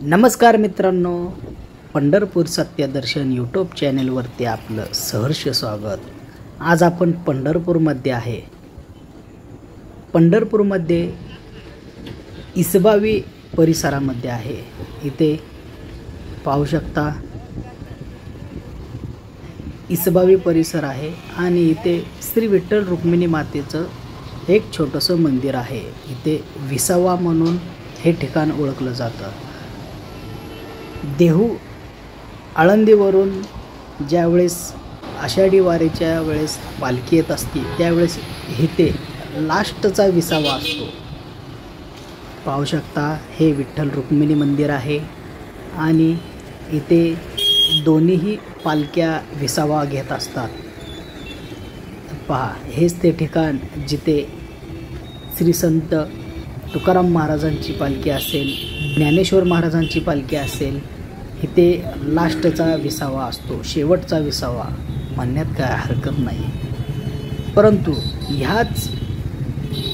नमस्कार मित्रांनो, पंढरपूर सत्यदर्शन यूट्यूब चॅनलवरती आपलं सहर्ष स्वागत। आज आपण पंढरपूरमध्ये आहे। पंढरपूरमध्ये इसबावी परिसरामध्ये आहे। इथे पाहू शकता इसबावी परिसर आहे आणि इथे श्री विठ्ठल रुक्मिणी मातेचं एक छोटंसं मंदिर आहे। इथे विसावा म्हणून हे ठिकाण ओळखलं जातं। देहू आळंदीवरून ज्यावेळेस आषाढी वारीच्या वेळेस पालखी येत असते त्यावेळेस इथे लास्टचा विसावा असतो। पाहू शकता हे विठ्ठल रुक्मिणी मंदिर आहे आणि इथे दोन्हीही पालख्या विसावा घेत असतात। पहा, हेच ते ठिकाण जिथे श्री संत तुकाराम महाराजांची पालखी असेल, ज्ञानेश्वर महाराजांची पालखी असेल, इथे लास्टचा विसावा असतो, शेवटचा विसावा म्हणण्यात काय हरकत नाही। परंतु ह्याच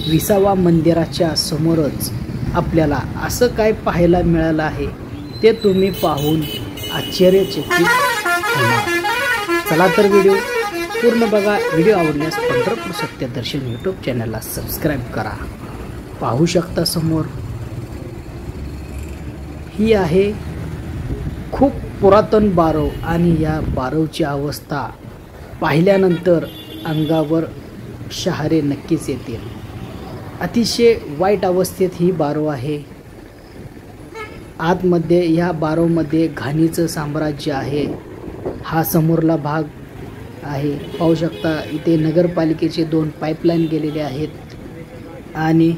विसावा मंदिराच्या समोरच आपल्याला असं काय पाहायला मिळालं आहे ते तुम्ही पाहून आश्चर्यचकित होणार। चला तर व्हिडिओ पूर्ण बघा। व्हिडिओ आवडल्यास पंढरपूर सत्यदर्शन यूट्यूब चॅनलला सबस्क्राईब करा। पाहू शकता समोर ही आहे खूप पुरातन बारव आणि या बारवची अवस्था पाहिल्यानंतर अंगावर शहारे नक्कीच येतील। अतिशय वाईट अवस्थेत ही बारव आहे। आतमध्ये या बारवमध्ये घाणीचं साम्राज्य आहे। हा समोरला भाग आहे। पाहू शकता इथे नगरपालिकेचे 2 पाईपलाईन गेलेले आहेत आणि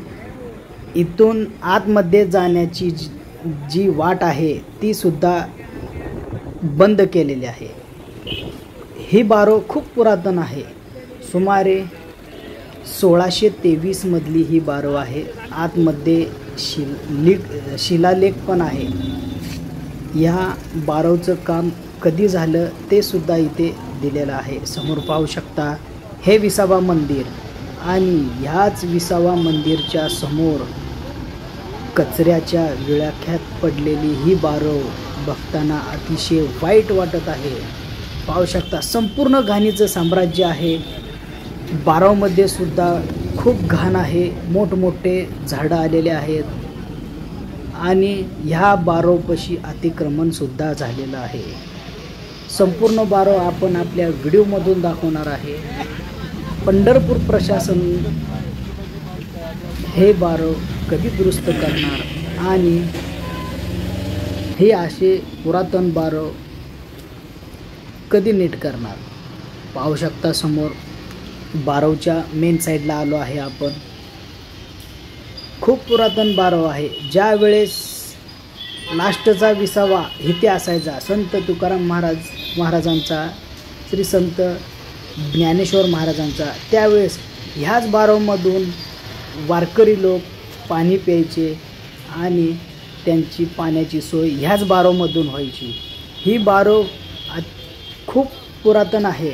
इथून आतमध्ये जाण्याची जी वाट आहे ती सुद्धा बंद केलेली आहे। ही बारव खूप पुरातन आहे। सुमारे 1623 मधली ही बारव आहे। आतमध्ये शिलालेख पण आहे। या बारवचं काम कधी झालं ते सुद्धा इथे दिलेलं आहे। समोर पाहू शकता हे विसावा मंदिर आणि ह्याच विसावा मंदिरच्या समोर कचऱ्याच्या विळख्यात पडलेली ही बारव बघताना अतिशय वाईट वाटत आहे। पाहू शकता संपूर्ण घाणीचं साम्राज्य आहे। बारवमध्ये सुद्धा खूप घाण आहे। मोठमोठे झाडं आलेले आहेत आणि ह्या बारवपाशी अतिक्रमण सुद्धा झालेलं आहे। संपूर्ण बारव आपण आपल्या व्हिडिओमधून दाखवणार आहे। पंढरपूर प्रशासन हे बारव कधी दुरुस्त करणार आणि हे असे पुरातन बारव कधी नीट करणार। पाहू शकता समोर बारवच्या मेन साईडला आलो आहे आपण। खूप पुरातन बारव आहे। ज्या वेळेस लास्टचा विसावा इथे असायचा संत तुकाराम महाराजांचा, श्री संत ज्ञानेश्वर महाराजांचा, त्यावेळेस ह्याच बारवमधून वारकरी लोक पाणी प्यायचे आणि त्यांची पाण्याची सोय ह्याच बारवमधून व्हायची। ही बारव खूप पुरातन आहे।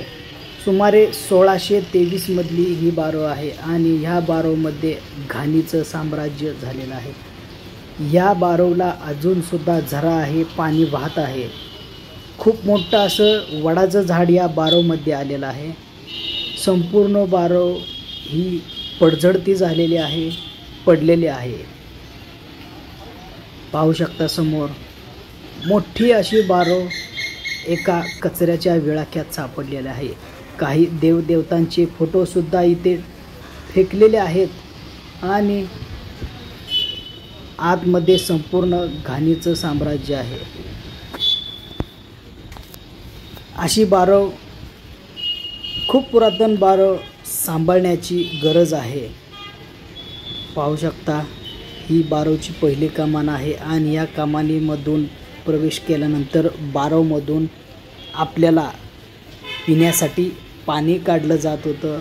सुमारे 1623 मधली ही बारव आहे आणि ह्या बारवमध्ये घाणीचं साम्राज्य झालेलं आहे। या बारवला अजूनसुद्धा झरा आहे, पाणी वाहत आहे। खूप मोठं असं वडाचं झाड या बारवमध्ये आलेलं आहे। संपूर्ण बारव ही पडझडती झालेली आहे, पडलेली आहे। पाहू शकता समोर मोठी अशी बारव एका कचऱ्याच्या विळख्यात सापडलेले आहे। काही देवदेवतांचे फोटोसुद्धा इथे फेकलेले आहेत आणि आतमध्ये संपूर्ण घाणीचं साम्राज्य आहे। अशी बारव, खूप पुरातन बारव सांभाळण्याची गरज आहे। पाहू शकता ही बारवची पहिली कमान आहे आणि या कमानीमधून प्रवेश केल्यानंतर बारवमधून आपल्याला पिण्यासाठी पाणी काढलं जात होतं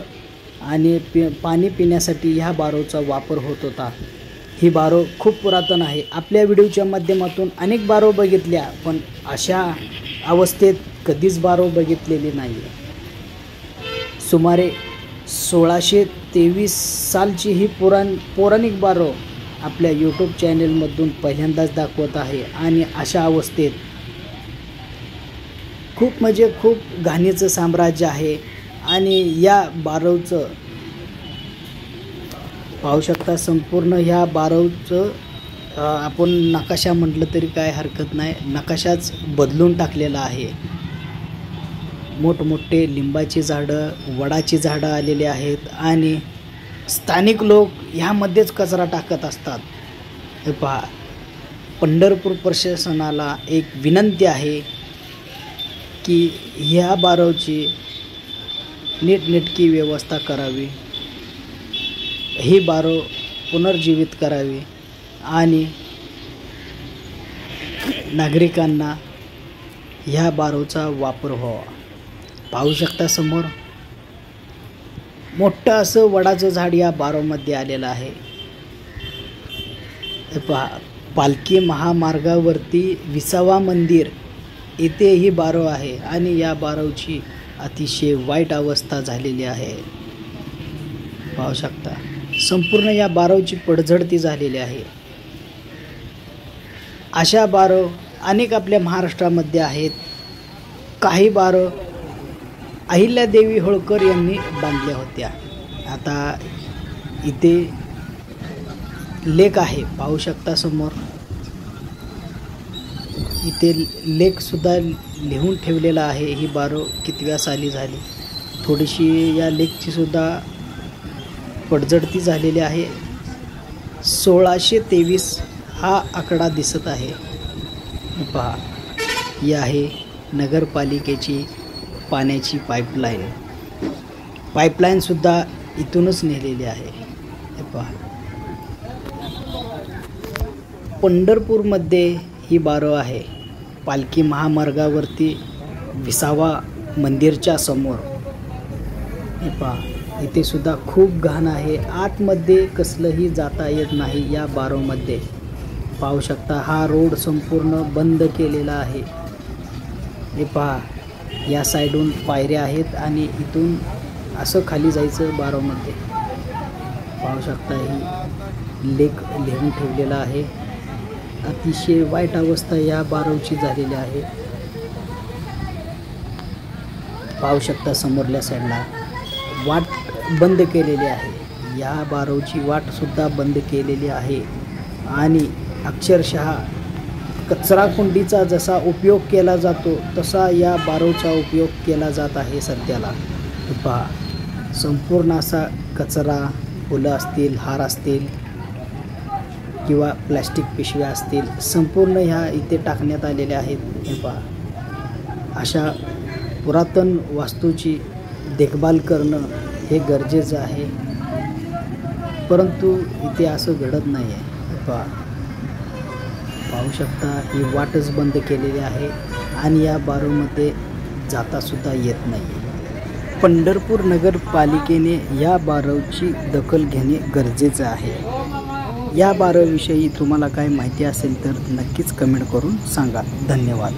आणि पाणी पिण्यासाठी ह्या बारवचा वापर होत होता। ही बारव खूप पुरातन आहे। आपल्या व्हिडिओच्या माध्यमातून अनेक बारव बघितल्या, पण अशा अवस्थेत कधीच बारव बघितलेली नाही। सुमारे 1623 सालची ही पौराणिक बारव आपल्या यूट्यूब चॅनलमधून पहिल्यांदाच दाखवत आहे आणि अशा अवस्थेत खूप म्हणजे खूप घाणीचं साम्राज्य आहे. आणि या बारवचं पाहू शकता, संपूर्ण ह्या बारवचं आपण नकाशा म्हटलं तरी काय हरकत नाही, नकाशाच बदलून टाकलेला आहे. मोठमोठे लिंबाची झाडं, वडाची झाडं आलेली आहेत आणि स्थानिक लोक ह्यामध्येच कचरा टाकत असतात. हे पहा, पंढरपूर प्रशासनाला एक विनंती आहे की ह्या बारवची नीटनेटकी व्यवस्था करावी, ही बारव पुनर्जीवित करावी आणि नागरिकांना ह्या बारवचा वापर व्हावा. पाहू शकता समोर मोठं असं वडाचं झाड या बारवमध्ये आलेलं आहे. पहा, पालखी महामार्गावरती विसावा मंदिर येथे ही बारव आहे आणि या बारवची अतिशय वाईट अवस्था झालेली आहे. पाहू शकता, संपूर्ण या बारवची पडझडती झालेली आहे. अशा बारव अनेक आपल्या महाराष्ट्रामध्ये आहेत. काही बारव अहिल्यादेवी होळकर यांनी बांधल्या होत्या. आता इथे लेक आहे, पाहू शकता समोर इथे लेकसुद्धा लिहून ठेवलेला आहे. ही बारव कितव्या साली झाली, थोडीशी या लेकची सुद्धा पडझडती झालेली आहे. 1623 हा आकडा दिसत आहे. पहा, ही आहे नगरपालिकेची पाण्याची पाईपलाईनसुद्धा इथूनच नेलेली आहे. हे पहा, पंढरपूरमध्ये ही बारव आहे, पालखी महामार्गावरती विसावा मंदिरच्या समोर. हे पहा, इथे सुद्धा खूप घाण आहे. आतमध्ये कसलंही जाता येत नाही या बारवमध्ये. पाहू शकता, हा रोड संपूर्ण बंद केलेला आहे. हे पहा, या साईडून पायऱ्या आहेत आणि इथून असं खाली जायचं बारवमध्ये. पाहू शकता, ही लेक लिहून ठेवलेला आहे. अतिशय वाईट अवस्था या बारवची झालेली आहे. पाहू शकता, समोरल्या साईडला वाट बंद केलेली आहे. या बारवची वाटसुद्धा बंद केलेली आहे आणि अक्षरशः कचराकुंडीचा जसा उपयोग केला जातो तसा या बारवचा उपयोग केला जात आहे सध्याला. पहा, संपूर्ण असा कचरा, फुलं असतील, हार असतील किंवा प्लॅस्टिक पिशव्या असतील, संपूर्ण ह्या इथे टाकण्यात आलेल्या आहेत. हे पहा, अशा पुरातन वास्तूची देखभाल करणं हे गरजेचं आहे, परंतु इथे असं घडत नाही आहे. पहा, पाहू शकता, ही वाटच बंद केलेली आहे आणि या बारवमध्ये जातासुद्धा येत नाही. पंढरपूर नगरपालिकेने या बारवची दखल घेणे गरजेचं आहे. या बारवविषयी तुम्हाला काय माहिती असेल तर नक्कीच कमेंट करून सांगा. धन्यवाद.